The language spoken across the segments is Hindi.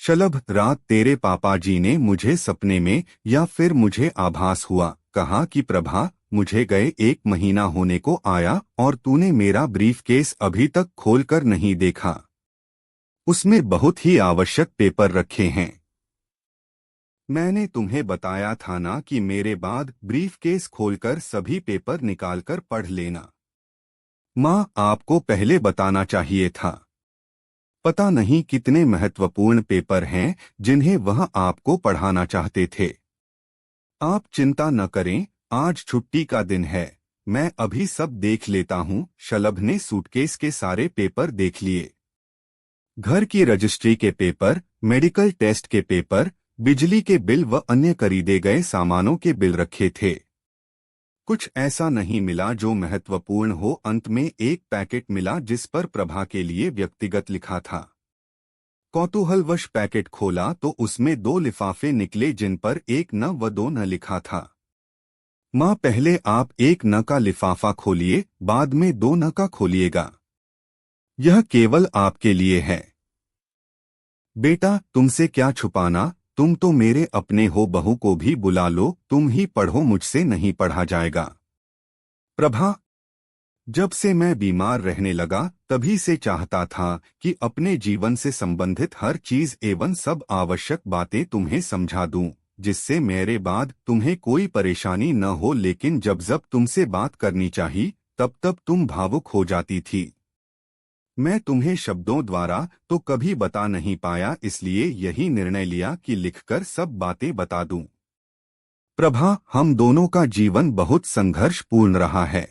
शलभ, रात तेरे पापा जी ने मुझे सपने में या फिर मुझे आभास हुआ कहा कि प्रभा, मुझे गए 1 महीना होने को आया और तूने मेरा ब्रीफकेस अभी तक खोलकर नहीं देखा। उसमें बहुत ही आवश्यक पेपर रखे हैं। मैंने तुम्हें बताया था ना कि मेरे बाद ब्रीफकेस खोलकर सभी पेपर निकालकर पढ़ लेना। माँ, आपको पहले बताना चाहिए था। पता नहीं कितने महत्वपूर्ण पेपर हैं जिन्हें वह आपको पढ़ाना चाहते थे। आप चिंता न करें, आज छुट्टी का दिन है, मैं अभी सब देख लेता हूँ। शलभ ने सूटकेस के सारे पेपर देख लिए। घर की रजिस्ट्री के पेपर, मेडिकल टेस्ट के पेपर, बिजली के बिल व अन्य खरीदे गए सामानों के बिल रखे थे। कुछ ऐसा नहीं मिला जो महत्वपूर्ण हो। अंत में एक पैकेट मिला जिस पर प्रभा के लिए व्यक्तिगत लिखा था। कौतूहलवश पैकेट खोला तो उसमें 2 लिफाफे निकले जिन पर 1 न व 2 न लिखा था। माँ, पहले आप 1 न का लिफाफा खोलिए, बाद में 2 न का खोलिएगा। यह केवल आपके लिए है। बेटा, तुमसे क्या छुपाना, तुम तो मेरे अपने हो, बहू को भी बुला लो, तुम ही पढ़ो, मुझसे नहीं पढ़ा जाएगा। प्रभा, जब से मैं बीमार रहने लगा तभी से चाहता था कि अपने जीवन से संबंधित हर चीज एवं सब आवश्यक बातें तुम्हें समझा दूं, जिससे मेरे बाद तुम्हें कोई परेशानी न हो। लेकिन जब जब तुमसे बात करनी चाहिए तब तब तुम भावुक हो जाती थी। मैं तुम्हें शब्दों द्वारा तो कभी बता नहीं पाया, इसलिए यही निर्णय लिया कि लिखकर सब बातें बता दूं। प्रभा, हम दोनों का जीवन बहुत संघर्षपूर्ण रहा है।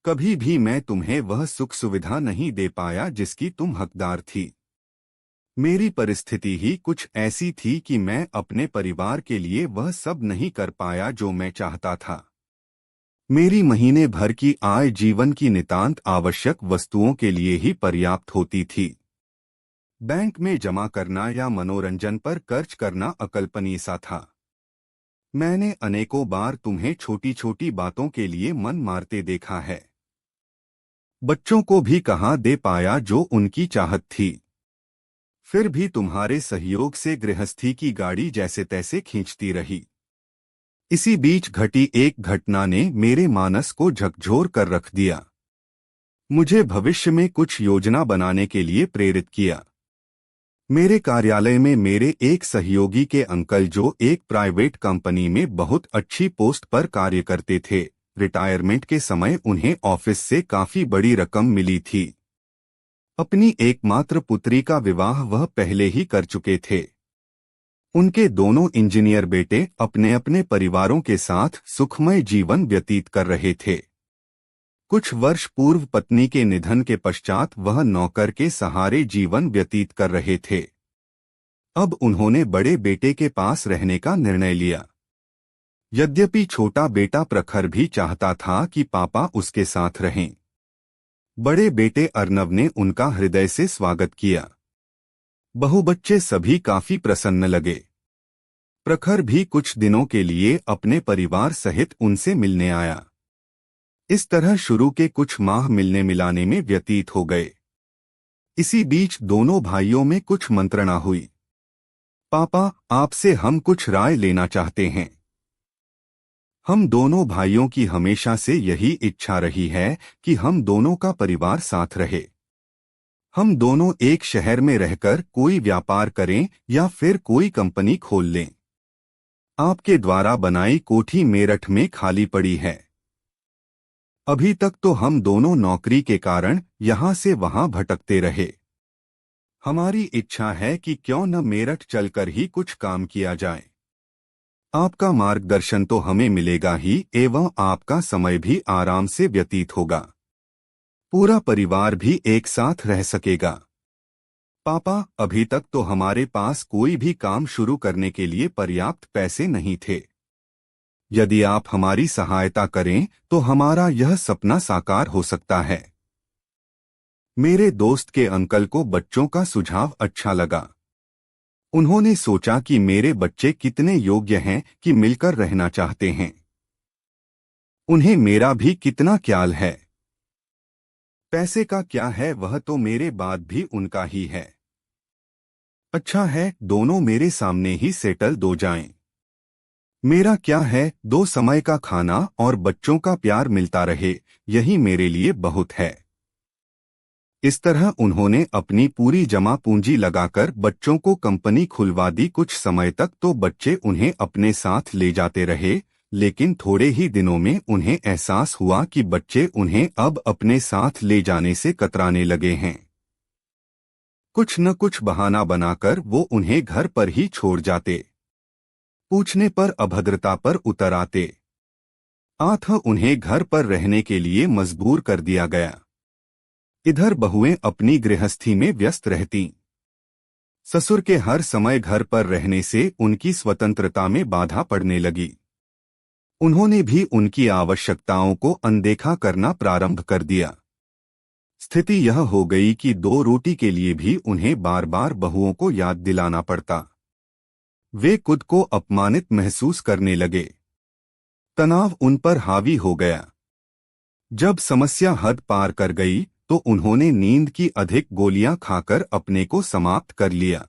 कभी भी मैं तुम्हें वह सुख सुविधा नहीं दे पाया जिसकी तुम हकदार थी। मेरी परिस्थिति ही कुछ ऐसी थी कि मैं अपने परिवार के लिए वह सब नहीं कर पाया जो मैं चाहता था। मेरी महीने भर की आय जीवन की नितांत आवश्यक वस्तुओं के लिए ही पर्याप्त होती थी। बैंक में जमा करना या मनोरंजन पर खर्च करना अकल्पनीय सा था। मैंने अनेकों बार तुम्हें छोटी छोटी बातों के लिए मन मारते देखा है। बच्चों को भी कहाँ दे पाया जो उनकी चाहत थी। फिर भी तुम्हारे सहयोग से गृहस्थी की गाड़ी जैसे तैसे खींचती रही। इसी बीच घटी एक घटना ने मेरे मानस को झकझोर कर रख दिया। मुझे भविष्य में कुछ योजना बनाने के लिए प्रेरित किया। मेरे कार्यालय में मेरे एक सहयोगी के अंकल, जो एक प्राइवेट कंपनी में बहुत अच्छी पोस्ट पर कार्य करते थे, रिटायरमेंट के समय उन्हें ऑफिस से काफी बड़ी रकम मिली थी। अपनी एकमात्र पुत्री का विवाह वह पहले ही कर चुके थे। उनके दोनों इंजीनियर बेटे अपने अपने परिवारों के साथ सुखमय जीवन व्यतीत कर रहे थे। कुछ वर्ष पूर्व पत्नी के निधन के पश्चात वह नौकर के सहारे जीवन व्यतीत कर रहे थे। अब उन्होंने बड़े बेटे के पास रहने का निर्णय लिया। यद्यपि छोटा बेटा प्रखर भी चाहता था कि पापा उसके साथ रहें। बड़े बेटे अर्नव ने उनका हृदय से स्वागत किया। बहू बच्चे सभी काफी प्रसन्न लगे। प्रखर भी कुछ दिनों के लिए अपने परिवार सहित उनसे मिलने आया। इस तरह शुरू के कुछ माह मिलने मिलाने में व्यतीत हो गए। इसी बीच दोनों भाइयों में कुछ मंत्रणा हुई। पापा, आपसे हम कुछ राय लेना चाहते हैं। हम दोनों भाइयों की हमेशा से यही इच्छा रही है कि हम दोनों का परिवार साथ रहे। हम दोनों एक शहर में रहकर कोई व्यापार करें या फिर कोई कंपनी खोल लें। आपके द्वारा बनाई कोठी मेरठ में खाली पड़ी है। अभी तक तो हम दोनों नौकरी के कारण यहाँ से वहाँ भटकते रहे। हमारी इच्छा है कि क्यों न मेरठ चलकर ही कुछ काम किया जाए। आपका मार्गदर्शन तो हमें मिलेगा ही एवं आपका समय भी आराम से व्यतीत होगा। पूरा परिवार भी एक साथ रह सकेगा। पापा, अभी तक तो हमारे पास कोई भी काम शुरू करने के लिए पर्याप्त पैसे नहीं थे। यदि आप हमारी सहायता करें तो हमारा यह सपना साकार हो सकता है। मेरे दोस्त के अंकल को बच्चों का सुझाव अच्छा लगा। उन्होंने सोचा कि मेरे बच्चे कितने योग्य हैं कि मिलकर रहना चाहते हैं। उन्हें मेरा भी कितना ख्याल है। पैसे का क्या है, वह तो मेरे बाद भी उनका ही है। अच्छा है दोनों मेरे सामने ही सेटल दो जाएं। मेरा क्या है, दो समय का खाना और बच्चों का प्यार मिलता रहे, यही मेरे लिए बहुत है। इस तरह उन्होंने अपनी पूरी जमा पूंजी लगाकर बच्चों को कंपनी खुलवा दी। कुछ समय तक तो बच्चे उन्हें अपने साथ ले जाते रहे, लेकिन थोड़े ही दिनों में उन्हें एहसास हुआ कि बच्चे उन्हें अब अपने साथ ले जाने से कतराने लगे हैं। कुछ न कुछ बहाना बनाकर वो उन्हें घर पर ही छोड़ जाते। पूछने पर अभद्रता पर उतर आते। आठ उन्हें घर पर रहने के लिए मजबूर कर दिया गया। इधर बहुएं अपनी गृहस्थी में व्यस्त रहतीं। ससुर के हर समय घर पर रहने से उनकी स्वतंत्रता में बाधा पड़ने लगी। उन्होंने भी उनकी आवश्यकताओं को अनदेखा करना प्रारंभ कर दिया। स्थिति यह हो गई कि दो रोटी के लिए भी उन्हें बार बार बहुओं को याद दिलाना पड़ता। वे खुद को अपमानित महसूस करने लगे। तनाव उन पर हावी हो गया। जब समस्या हद पार कर गई तो उन्होंने नींद की अधिक गोलियां खाकर अपने को समाप्त कर लिया।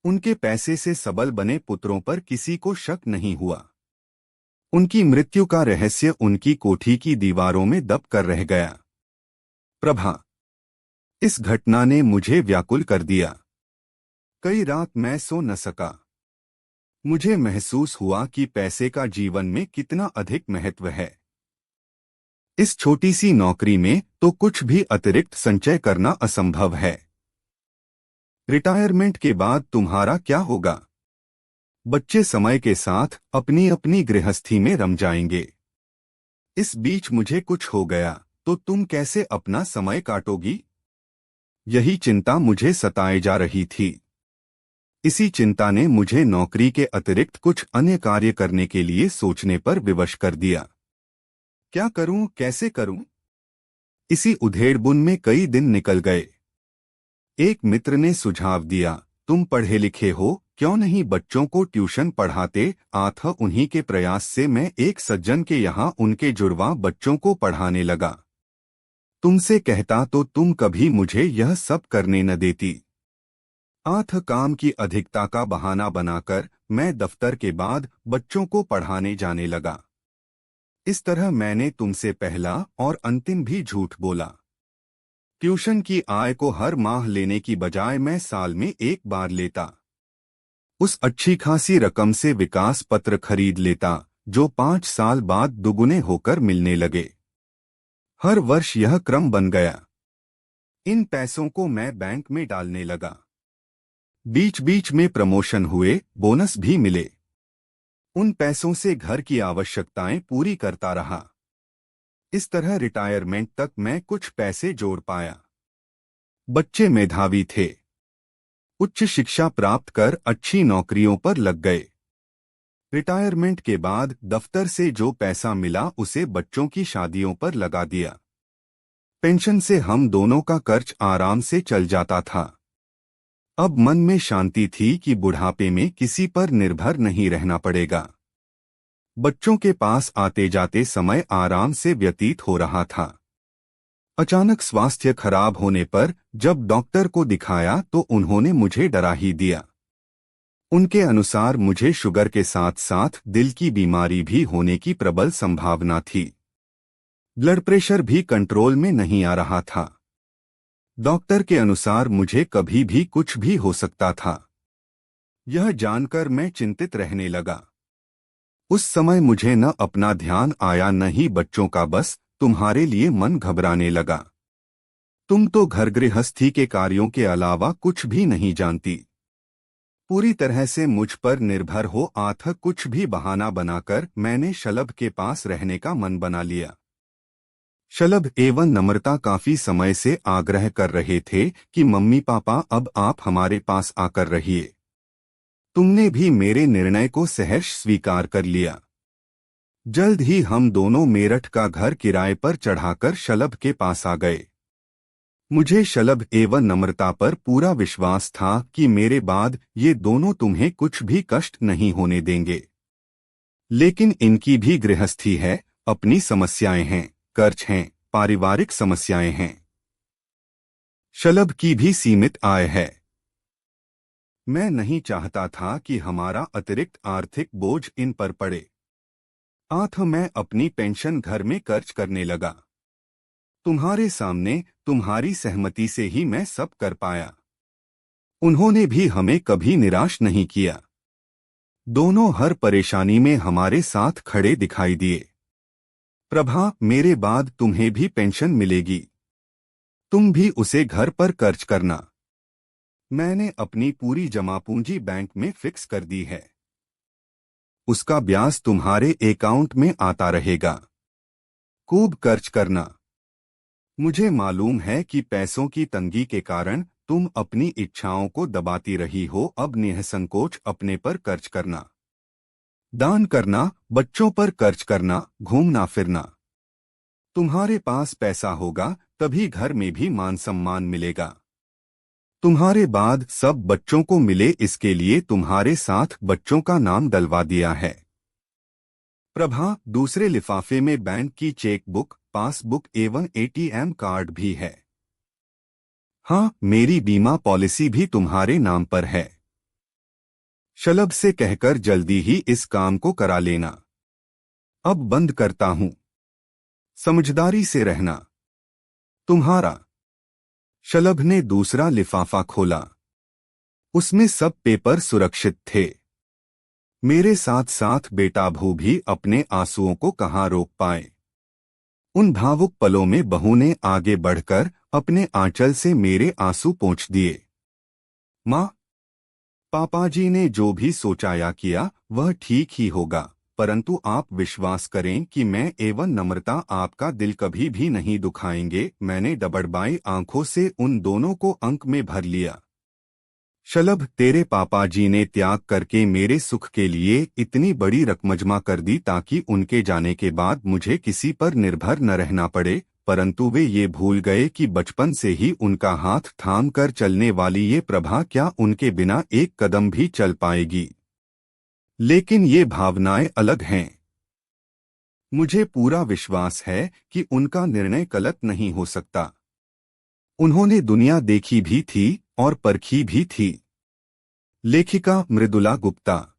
उनके पैसे से सबल बने पुत्रों पर किसी को शक नहीं हुआ। उनकी मृत्यु का रहस्य उनकी कोठी की दीवारों में दब कर रह गया। प्रभा, इस घटना ने मुझे व्याकुल कर दिया। कई रात मैं सो न सका। मुझे महसूस हुआ कि पैसे का जीवन में कितना अधिक महत्व है। इस छोटी सी नौकरी में तो कुछ भी अतिरिक्त संचय करना असंभव है। रिटायरमेंट के बाद तुम्हारा क्या होगा? बच्चे समय के साथ अपनी अपनी गृहस्थी में रम जाएंगे। इस बीच मुझे कुछ हो गया तो तुम कैसे अपना समय काटोगी? यही चिंता मुझे सताए जा रही थी। इसी चिंता ने मुझे नौकरी के अतिरिक्त कुछ अन्य कार्य करने के लिए सोचने पर विवश कर दिया। क्या करूं, कैसे करूं? इसी उधेड़बुन में कई दिन निकल गए। एक मित्र ने सुझाव दिया, तुम पढ़े लिखे हो, क्यों नहीं बच्चों को ट्यूशन पढ़ाते? आठ उन्हीं के प्रयास से मैं एक सज्जन के यहाँ उनके जुड़वा बच्चों को पढ़ाने लगा। तुमसे कहता तो तुम कभी मुझे यह सब करने न देती। आठ काम की अधिकता का बहाना बनाकर मैं दफ्तर के बाद बच्चों को पढ़ाने जाने लगा। इस तरह मैंने तुमसे पहला और अंतिम भी झूठ बोला। ट्यूशन की आय को हर माह लेने की बजाय मैं साल में एक बार लेता। उस अच्छी खासी रकम से विकास पत्र खरीद लेता, जो 5 साल बाद दुगुने होकर मिलने लगे। हर वर्ष यह क्रम बन गया। इन पैसों को मैं बैंक में डालने लगा। बीच बीच में प्रमोशन हुए, बोनस भी मिले। उन पैसों से घर की आवश्यकताएं पूरी करता रहा। इस तरह रिटायरमेंट तक मैं कुछ पैसे जोड़ पाया। बच्चे मेधावी थे। उच्च शिक्षा प्राप्त कर अच्छी नौकरियों पर लग गए। रिटायरमेंट के बाद दफ्तर से जो पैसा मिला उसे बच्चों की शादियों पर लगा दिया। पेंशन से हम दोनों का खर्च आराम से चल जाता था। अब मन में शांति थी कि बुढ़ापे में किसी पर निर्भर नहीं रहना पड़ेगा। बच्चों के पास आते जाते समय आराम से व्यतीत हो रहा था। अचानक स्वास्थ्य खराब होने पर जब डॉक्टर को दिखाया तो उन्होंने मुझे डरा ही दिया। उनके अनुसार मुझे शुगर के साथ साथ दिल की बीमारी भी होने की प्रबल संभावना थी। ब्लड प्रेशर भी कंट्रोल में नहीं आ रहा था। डॉक्टर के अनुसार मुझे कभी भी कुछ भी हो सकता था। यह जानकर मैं चिंतित रहने लगा। उस समय मुझे न अपना ध्यान आया न ही बच्चों का, बस तुम्हारे लिए मन घबराने लगा। तुम तो घर गृहस्थी के कार्यों के अलावा कुछ भी नहीं जानती। पूरी तरह से मुझ पर निर्भर हो। आठ कुछ भी बहाना बनाकर मैंने शलभ के पास रहने का मन बना लिया। शलभ एवं नम्रता काफी समय से आग्रह कर रहे थे कि मम्मी पापा अब आप हमारे पास आकर रहिए। तुमने भी मेरे निर्णय को सहर्ष स्वीकार कर लिया। जल्द ही हम दोनों मेरठ का घर किराए पर चढ़ाकर शलभ के पास आ गए। मुझे शलभ एवं नम्रता पर पूरा विश्वास था कि मेरे बाद ये दोनों तुम्हें कुछ भी कष्ट नहीं होने देंगे। लेकिन इनकी भी गृहस्थी है, अपनी समस्याएं हैं, कर्ज हैं, पारिवारिक समस्याएं हैं। शलभ की भी सीमित आय है। मैं नहीं चाहता था कि हमारा अतिरिक्त आर्थिक बोझ इन पर पड़े। मैं अपनी पेंशन घर में खर्च करने लगा। तुम्हारे सामने तुम्हारी सहमति से ही मैं सब कर पाया। उन्होंने भी हमें कभी निराश नहीं किया। दोनों हर परेशानी में हमारे साथ खड़े दिखाई दिए। प्रभा, मेरे बाद तुम्हें भी पेंशन मिलेगी। तुम भी उसे घर पर खर्च करना। मैंने अपनी पूरी जमा पूंजी बैंक में फिक्स कर दी है। उसका ब्याज तुम्हारे अकाउंट में आता रहेगा। खूब खर्च करना। मुझे मालूम है कि पैसों की तंगी के कारण तुम अपनी इच्छाओं को दबाती रही हो। अब निसंकोच अपने पर खर्च करना। दान करना, बच्चों पर खर्च करना, घूमना फिरना। तुम्हारे पास पैसा होगा तभी घर में भी मान सम्मान मिलेगा। तुम्हारे बाद सब बच्चों को मिले, इसके लिए तुम्हारे साथ बच्चों का नाम डलवा दिया है। प्रभा, दूसरे लिफाफे में बैंक की चेकबुक, पासबुक एवं एटीएम कार्ड भी है। हाँ, मेरी बीमा पॉलिसी भी तुम्हारे नाम पर है। शलभ से कहकर जल्दी ही इस काम को करा लेना। अब बंद करता हूँ। समझदारी से रहना। तुम्हारा। शलभ ने दूसरा लिफाफा खोला। उसमें सब पेपर सुरक्षित थे। मेरे साथ साथ बेटा भू भी अपने आंसुओं को कहाँ रोक पाए। उन भावुक पलों में बहू ने आगे बढ़कर अपने आंचल से मेरे आंसू पोंछ दिए। माँ, पापाजी ने जो भी सोचा या किया वह ठीक ही होगा, परंतु आप विश्वास करें कि मैं एवं नम्रता आपका दिल कभी भी नहीं दुखाएंगे। मैंने डबडबाई आंखों से उन दोनों को अंक में भर लिया। शलभ, तेरे पापाजी ने त्याग करके मेरे सुख के लिए इतनी बड़ी रकम जमा कर दी ताकि उनके जाने के बाद मुझे किसी पर निर्भर न रहना पड़े, परंतु वे ये भूल गए कि बचपन से ही उनका हाथ थाम कर चलने वाली ये प्रभा क्या उनके बिना एक कदम भी चल पाएगी। लेकिन ये भावनाएं अलग हैं। मुझे पूरा विश्वास है कि उनका निर्णय गलत नहीं हो सकता। उन्होंने दुनिया देखी भी थी और परखी भी थी। लेखिका मृदुला गुप्ता।